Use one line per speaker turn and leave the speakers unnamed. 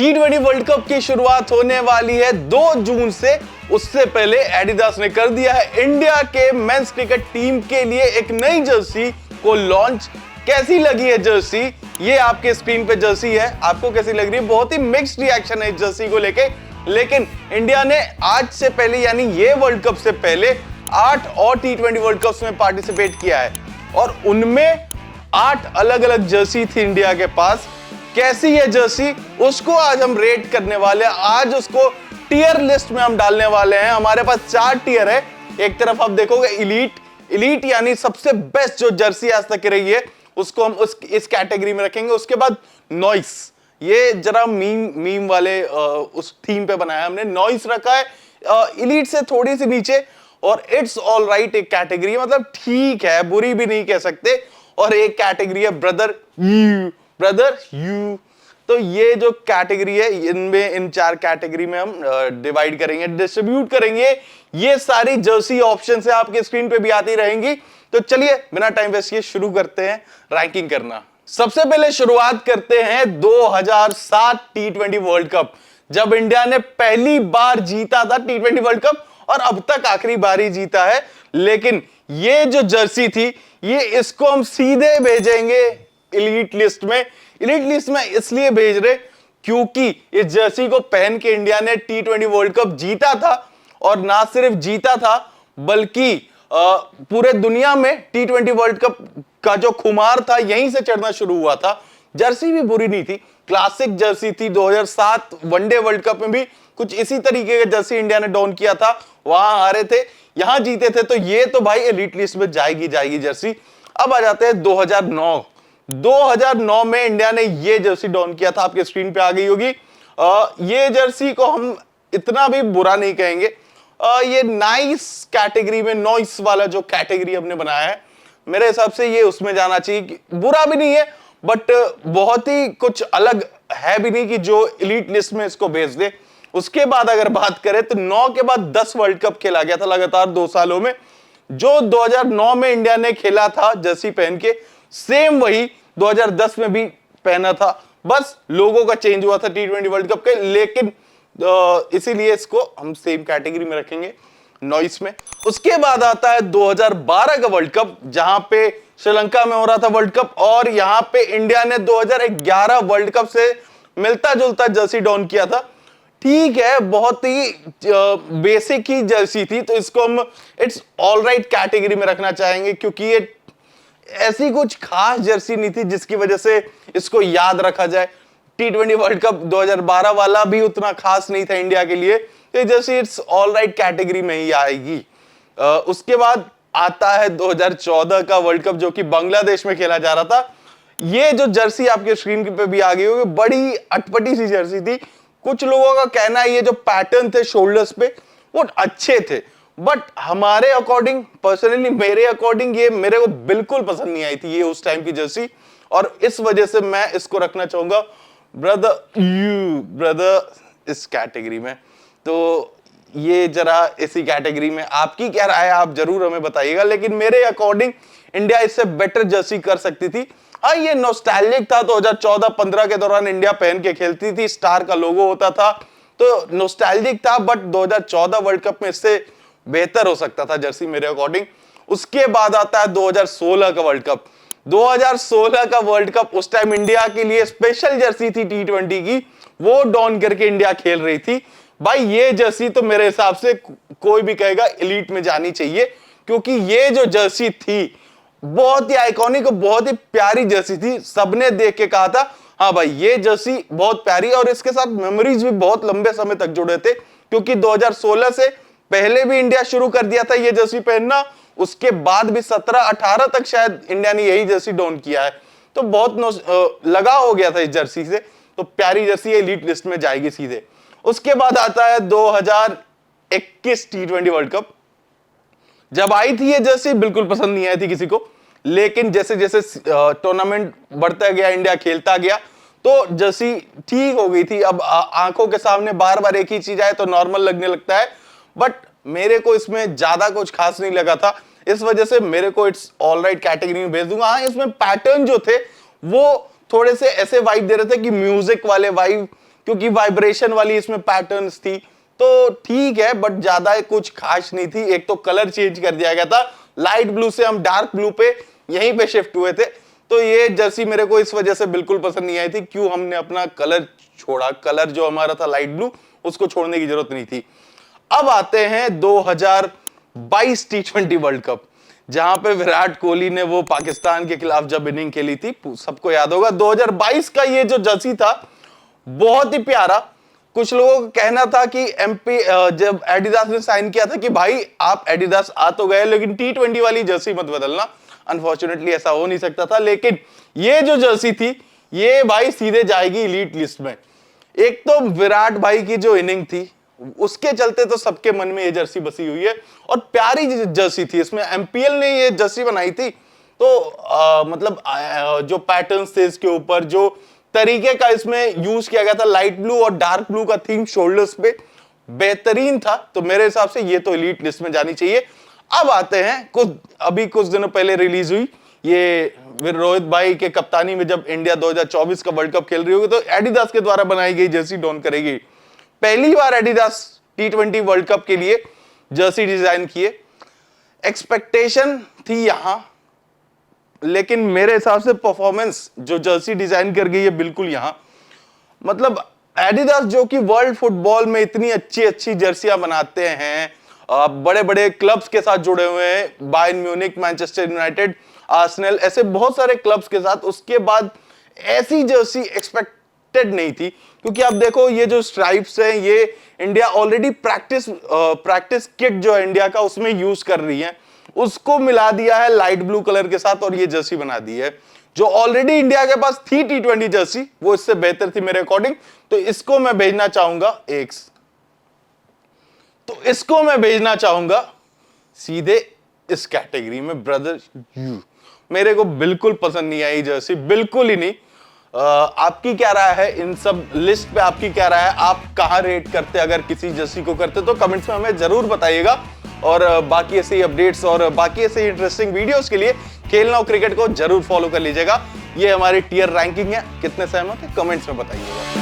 T20 world cup की शुरुआत होने वाली है 2 जून से। उससे पहले एडिडास ने कर दिया है इंडिया के मेंस क्रिकेट टीम के लिए एक नई जर्सी को लॉन्च। कैसी लगी है जर्सी? ये आपके स्क्रीन पे जर्सी है, आपको कैसी लग रही है? बहुत ही मिक्स्ड रिएक्शन है इस जर्सी को लेके, लेकिन इंडिया ने आज से पहले यानी ये वर्ल्ड कप से पहले 8 और T20 वर्ल्ड कप्स में पार्टिसिपेट किया है और उनमें 8 अलग अलग जर्सी थी इंडिया के पास। कैसी है जर्सी, उसको आज हम रेट करने वाले हैं। आज उसको टियर लिस्ट में हम डालने वाले हैं। हमारे पास 4 टियर है। एक तरफ आप देखोगे इलीट यानी सबसे बेस्ट जो जर्सी आज तक रही है उसको हम इस कैटेगरी में रखेंगे। उसके बाद नॉइस, ये जरा मीम वाले उस थीम पे बनाया हमने, नॉइस रखा है इलीट से थोड़ी सी नीचे। और इट्स ऑल राइट एक कैटेगरी, मतलब ठीक है, बुरी भी नहीं कह सकते। और एक कैटेगरी है ब्रदर यू। तो ये जो कैटेगरी है इनमें, इन 4 कैटेगरी में हम डिवाइड करेंगे, डिस्ट्रीब्यूट करेंगे। ये सारी जर्सी ऑप्शन है आपके स्क्रीन पे भी आती रहेंगी। तो चलिए बिना टाइम वेस्ट किए शुरू करते हैं रैंकिंग करना। सबसे पहले शुरुआत करते हैं 2007 T20 वर्ल्ड कप, जब इंडिया ने पहली बार जीता था T20 वर्ल्ड कप और अब तक आखिरी बार ही जीता है। लेकिन ये जो जर्सी थी, ये इसको हम सीधे भेजेंगे एलीट लिस्ट में। एलीट लिस्ट में इसलिए भेज रहे क्योंकि इस जर्सी को पहन के इंडिया ने T20 वर्ल्ड कप जीता था, और ना सिर्फ जीता था बल्कि पूरे दुनिया में T20 वर्ल्ड कप का जो खुमार था यहीं से चढ़ना शुरू हुआ था। जर्सी भी बुरी नहीं थी, क्लासिक जर्सी थी। 2007 वनडे वर्ल्ड कप में भी कुछ इसी तरीके का जर्सी इंडिया ने डॉन किया था, वहां हारे थे, यहां जीते थे। तो ये तो भाई एलीट लिस्ट में जाएगी जर्सी। अब आ जाते हैं 2009 में इंडिया ने ये जर्सी डॉन किया था, आपके स्क्रीन पे आ गई होगी। ये जर्सी को हम इतना भी बुरा नहीं कहेंगे। ये नाइस कैटेगरी में, नॉइस वाला जो कैटेगरी हमने बनाया है, मेरे हिसाब से ये उसमें जाना चाहिए। बुरा भी नहीं है बट बहुत ही कुछ अलग है भी नहीं कि जो एलीट लिस्ट में इसको भेज दे। उसके बाद अगर बात करें तो 9 के बाद 10 वर्ल्ड कप खेला गया था लगातार 2 सालों में। जो 2009 में इंडिया ने खेला था जर्सी पहन के, सेम वही 2010 में भी पहना था, बस लोगों का चेंज हुआ था T20 वर्ल्ड कप के। लेकिन इसीलिए इसको हम सेम कैटेगरी में रखेंगे, नॉइस में। उसके बाद आता है 2012 का वर्ल्ड कप, जहां पे श्रीलंका में हो रहा था वर्ल्ड कप, और यहां पे इंडिया ने 2011 वर्ल्ड कप से मिलता जुलता जर्सी डॉन किया था। ठीक है, बहुत ही बेसिक ही जर्सी थी, तो इसको हम इट्स ऑल राइट कैटेगरी में रखना चाहेंगे, क्योंकि ये ऐसी कुछ खास जर्सी नहीं थी जिसकी वजह से इसको याद रखा जाए। T20 वर्ल्ड कप 2012 वाला भी उतना खास नहीं था इंडिया के लिए, तो Jersey it's all right category में ही आएगी। उसके बाद आता है 2014 का वर्ल्ड कप, जो कि बांग्लादेश में खेला जा रहा था। ये जो जर्सी आपके स्क्रीन पे भी आ गई होगी, बड़ी अटपटी सी जर्सी थी। कुछ लोगों का कहना है ये जो पैटर्न थे शोल्डर्स पे वो अच्छे थे, बट हमारे अकॉर्डिंग, पर्सनली मेरे अकॉर्डिंग, ये मेरे को बिल्कुल पसंद नहीं आई थी ये उस टाइम की जर्सी, और इस वजह से मैं इसको रखना चाहूंगा ब्रदर इस कैटेगरी में। तो ये जरा इसी कैटेगरी में, आपकी क्या राय है आप जरूर हमें बताइएगा। लेकिन मेरे अकॉर्डिंग इंडिया इससे बेटर जर्सी कर सकती थी। हाँ, ये नॉस्टैल्जिक था, 2014-15 के दौरान इंडिया पहन के खेलती थी, स्टार का लोगो होता था, तो नॉस्टैल्जिक था, बट 2014 वर्ल्ड कप में इससे बेहतर हो सकता था जर्सी मेरे अकॉर्डिंग। उसके बाद आता है 2016 का वर्ल्ड कप। 2016 का वर्ल्ड कप, उस टाइम इंडिया के लिए स्पेशल जर्सी थी T20 की, वो डॉन करके इंडिया खेल रही थी। भाई ये जर्सी तो मेरे हिसाब से कोई भी कहेगा एलीट में जानी चाहिए, क्योंकि ये जो जर्सी थी बहुत ही आइकॉनिक और बहुत ही प्यारी जर्सी थी। सबने देख के कहा था हाँ भाई ये जर्सी बहुत प्यारी, और इसके साथ मेमोरीज भी बहुत लंबे समय तक जुड़े थे, क्योंकि 2016 से पहले भी इंडिया शुरू कर दिया था ये जर्सी पहनना। उसके बाद भी 17-18 तक शायद इंडिया ने यही जर्सी डॉन किया है, तो बहुत लगा हो गया था इस जर्सी से। तो प्यारी जर्सी एलीट लिस्ट में जाएगी सीधे। उसके बाद आता है 2021 T20 वर्ल्ड कप। जब आई थी ये जर्सी बिल्कुल पसंद नहीं आई थी किसी को, लेकिन जैसे जैसे टूर्नामेंट बढ़ता गया, इंडिया खेलता गया, तो जर्सी ठीक हो गई थी। अब आंखों के सामने बार बार एक ही चीज आए तो नॉर्मल लगने लगता है, बट मेरे को इसमें ज्यादा कुछ खास नहीं लगा था, इस वजह से मेरे को इट्स ऑल राइट कैटेगरी में भेज दूंगा। हाँ, इसमें पैटर्न जो थे वो थोड़े से ऐसे वाइब दे रहे थे कि म्यूजिक वाले वाइब क्योंकि वाइब्रेशन वाली इसमें पैटर्न्स थी, तो ठीक है, बट ज्यादा कुछ खास नहीं थी। एक तो कलर चेंज कर दिया गया था, लाइट ब्लू से हम डार्क ब्लू पे यहीं पे शिफ्ट हुए थे। तो ये जर्सी मेरे को इस वजह से बिल्कुल पसंद नहीं आई थी, क्यों हमने अपना कलर छोड़ा, कलर जो हमारा था लाइट ब्लू, उसको छोड़ने की जरूरत नहीं थी। अब आते हैं 2022 T20 वर्ल्ड कप, जहां पे विराट कोहली ने वो पाकिस्तान के खिलाफ जब इनिंग खेली थी, सबको याद होगा। 2022 का ये जो जर्सी था बहुत ही प्यारा। कुछ लोगों का कहना था कि एमपी जब एडिडास ने साइन किया था कि भाई आप एडिडास आ तो गए, लेकिन T20 वाली जर्सी मत बदलना। अनफॉर्चुनेटली ऐसा हो नहीं सकता था, लेकिन ये जो जर्सी थी ये भाई सीधे जाएगी एलीट लिस्ट में। एक तो विराट भाई की जो इनिंग थी उसके चलते तो सबके मन में ये जर्सी बसी हुई है, और प्यारी जर्सी थी। इसमें एमपीएल ने ये जर्सी बनाई थी, तो मतलब जो पैटर्न्स थे इसके ऊपर, जो तरीके का इसमें यूज किया गया था, लाइट ब्लू और डार्क ब्लू का थीम शोल्डर्स पे, बेहतरीन था। तो मेरे हिसाब से ये तो एलीट लिस्ट में जानी चाहिए। अब आते हैं अभी कुछ दिनों पहले रिलीज हुई, ये रोहित भाई के कप्तानी में जब इंडिया 2024 का वर्ल्ड कप खेल रही होगी, तो एडिडास के द्वारा बनाई गई जर्सी डॉन करेगी। पहली बार एडिडास T20 वर्ल्ड कप के लिए जर्सी डिजाइन किए। एक्सपेक्टेशन थी यहां, लेकिन मेरे हिसाब से परफॉर्मेंस जो जर्सी डिजाइन कर गई है बिल्कुल यहां, मतलब एडिडास जो कि वर्ल्ड फुटबॉल में इतनी अच्छी अच्छी जर्सियां बनाते हैं, बड़े बड़े क्लब्स के साथ जुड़े हुए हैं, Bayern Munich, Manchester United, Arsenal, ऐसे बहुत सारे क्लब्स के साथ, उसके बाद ऐसी जर्सी एक्सपेक्टेड नहीं थी। क्योंकि आप देखो ये जो स्ट्राइप्स हैं, ये इंडिया ऑलरेडी प्रैक्टिस किट जो है इंडिया का उसमें यूज कर रही है, उसको मिला दिया है लाइट ब्लू कलर के साथ और ये जर्सी बना दी है। जो ऑलरेडी इंडिया के पास थी T20 जर्सी, वो इससे बेहतर थी मेरे अकॉर्डिंग। तो इसको मैं भेजना चाहूंगा सीधे इस कैटेगरी में। ब्रदर यू, मेरे को बिल्कुल पसंद नहीं आई जर्सी, बिल्कुल ही नहीं। आपकी क्या राय है इन सब लिस्ट पे? आपकी क्या राय है? आप कहां रेट करते, अगर किसी जर्सी को करते तो कमेंट्स में हमें जरूर बताइएगा। और बाकी ऐसे ही अपडेट्स और बाकी ऐसे इंटरेस्टिंग वीडियोस के लिए खेल नाउ क्रिकेट को जरूर फॉलो कर लीजिएगा। ये हमारी टियर रैंकिंग है, कितने सहमत है कमेंट्स में बताइएगा।